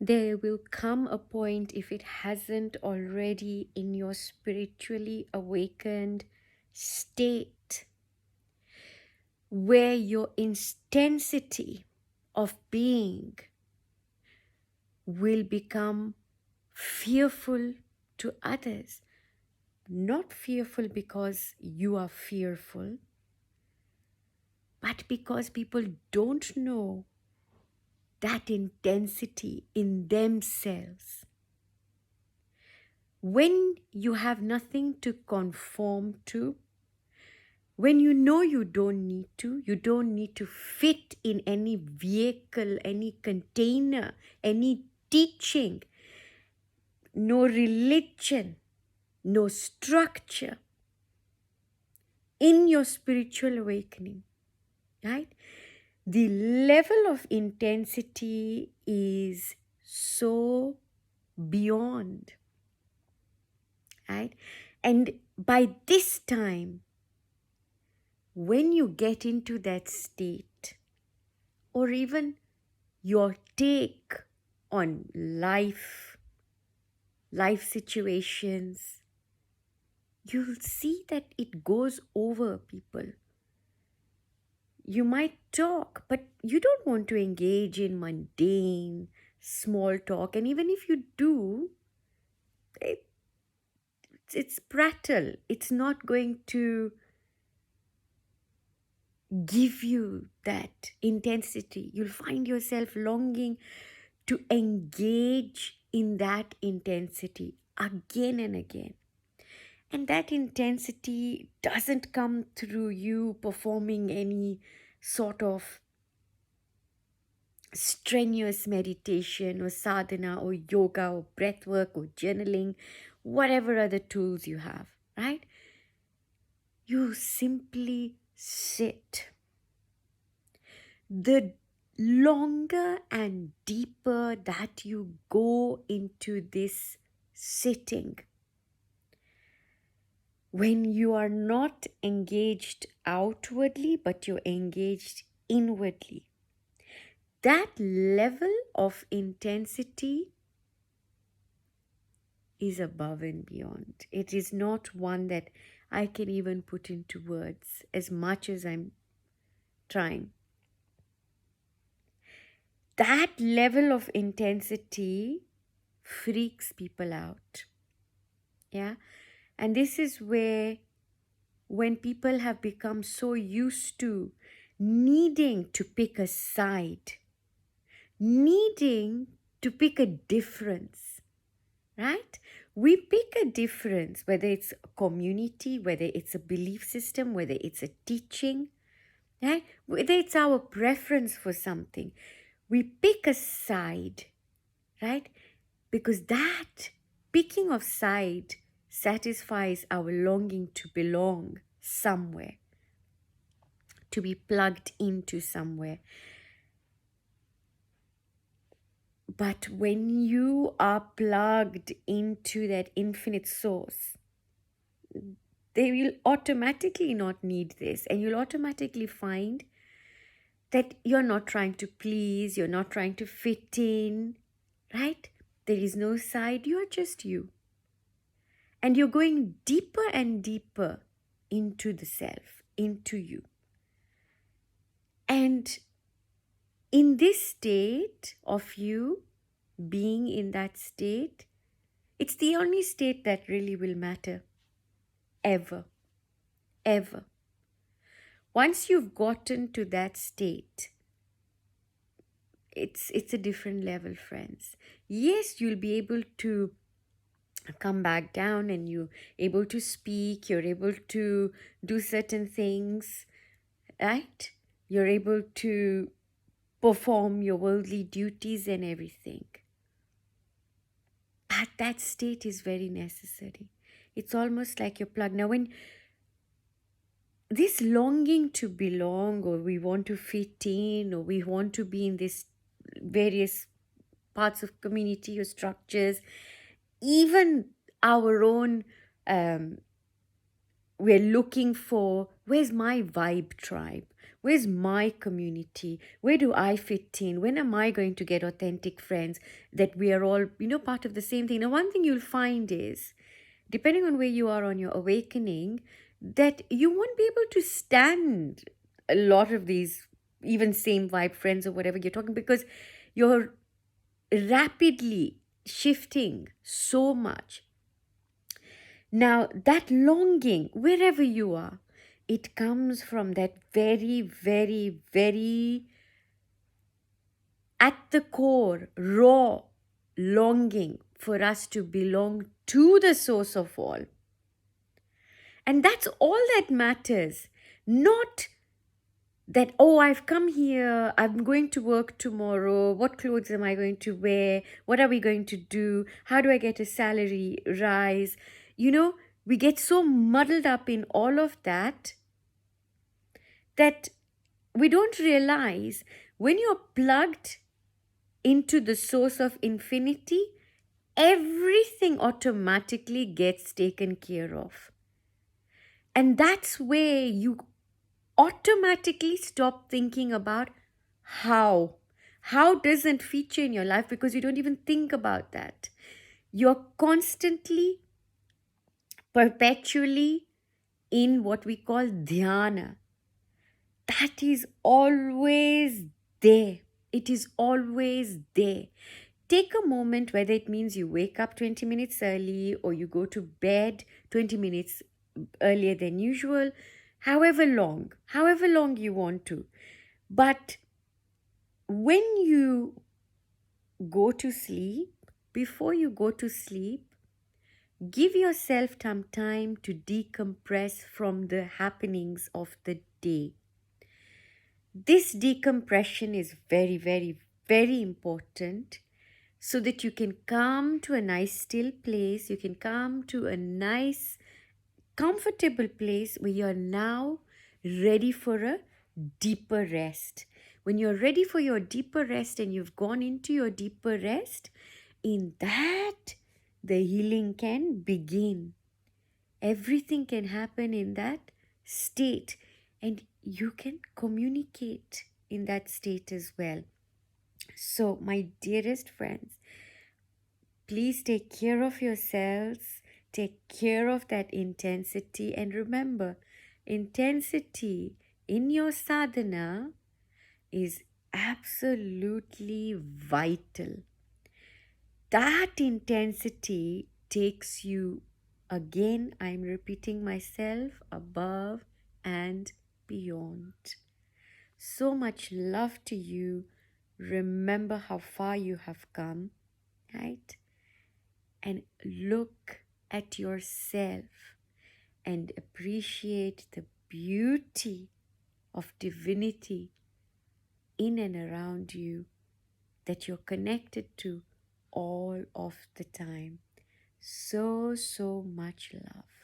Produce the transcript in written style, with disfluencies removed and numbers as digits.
There will come a point, if it hasn't already, in your spiritually awakened state, where your intensity of being will become fearful to others. Not fearful because you are fearful, but because people don't know that intensity in themselves. When you have nothing to conform to, when you know you don't need to fit in any vehicle, any container, any teaching, no religion, no structure in your spiritual awakening, right? The level of intensity is so beyond, right? And by this time, when you get into that state, or even your take on life situations, you'll see that it goes over people. You might talk, but you don't want to engage in mundane, small talk. And even if you do, it, it's prattle. It's not going to give you that intensity. You'll find yourself longing to engage in that intensity again and again. And that intensity doesn't come through you performing any sort of strenuous meditation or sadhana or yoga or breath work or journaling, whatever other tools you have, right? You simply sit. The longer and deeper that you go into this sitting, when you are not engaged outwardly but you're engaged inwardly, that level of intensity is above and beyond. It is not one that I can even put into words as much as I'm trying. That level of intensity freaks people out. Yeah. And this is where, when people have become so used to needing to pick a side, needing to pick a difference, right? We pick a difference, whether it's a community, whether it's a belief system, whether it's a teaching, right? Whether it's our preference for something. We pick a side, right? Because that picking of side satisfies our longing to belong somewhere, to be plugged into somewhere. But when you are plugged into that infinite source, they will automatically not need this, and you'll automatically find that you're not trying to please, you're not trying to fit in, right? There is no side, you're just you. And you're going deeper and deeper into the self, into you. And in this state of you being in that state, it's the only state that really will matter. Ever. Ever. Once you've gotten to that state, it's a different level, friends. Yes, you'll be able to come back down, and you're able to speak, you're able to do certain things, right? You're able to perform your worldly duties and everything. But that state is very necessary. It's almost like you're plugged. Now, when this longing to belong, or we want to fit in, or we want to be in this various parts of community or structures, even our own, we're looking for, where's my vibe tribe? Where's my community? Where do I fit in? When am I going to get authentic friends that we are all, part of the same thing? Now, one thing you'll find is, depending on where you are on your awakening, that you won't be able to stand a lot of these even same vibe friends or whatever you're talking, because you're rapidly shifting so much. Now, that longing, wherever you are, it comes from that very, very, very at the core, raw longing for us to belong to the source of all. And that's all that matters. Not that, oh, I've come here, I'm going to work tomorrow, what clothes am I going to wear, what are we going to do, how do I get a salary rise? We get so muddled up in all of that we don't realize when you're plugged into the source of infinity, everything automatically gets taken care of. And that's where you automatically stop thinking about how. How doesn't feature in your life because you don't even think about that. You're constantly, perpetually in what we call dhyana. That is always there. It is always there. Take a moment, whether it means you wake up 20 minutes early or you go to bed 20 minutes earlier than usual, however long you want to. But when you go to sleep, before you go to sleep, give yourself some time to decompress from the happenings of the day. This decompression is very, very, very important so that you can come to a nice still place. You can come to a nice comfortable place where you're now ready for a deeper rest. When you're ready for your deeper rest and you've gone into your deeper rest, in that the healing can begin. Everything can happen in that state, and you can communicate in that state as well. So, my dearest friends, please take care of yourselves, take care of that intensity, and remember, intensity in your sadhana is absolutely vital. That intensity takes you, again, I'm repeating myself, above and beyond. So much love to you. Remember how far you have come, right? And look at yourself and appreciate the beauty of divinity in and around you that you're connected to all of the time. So, so much love.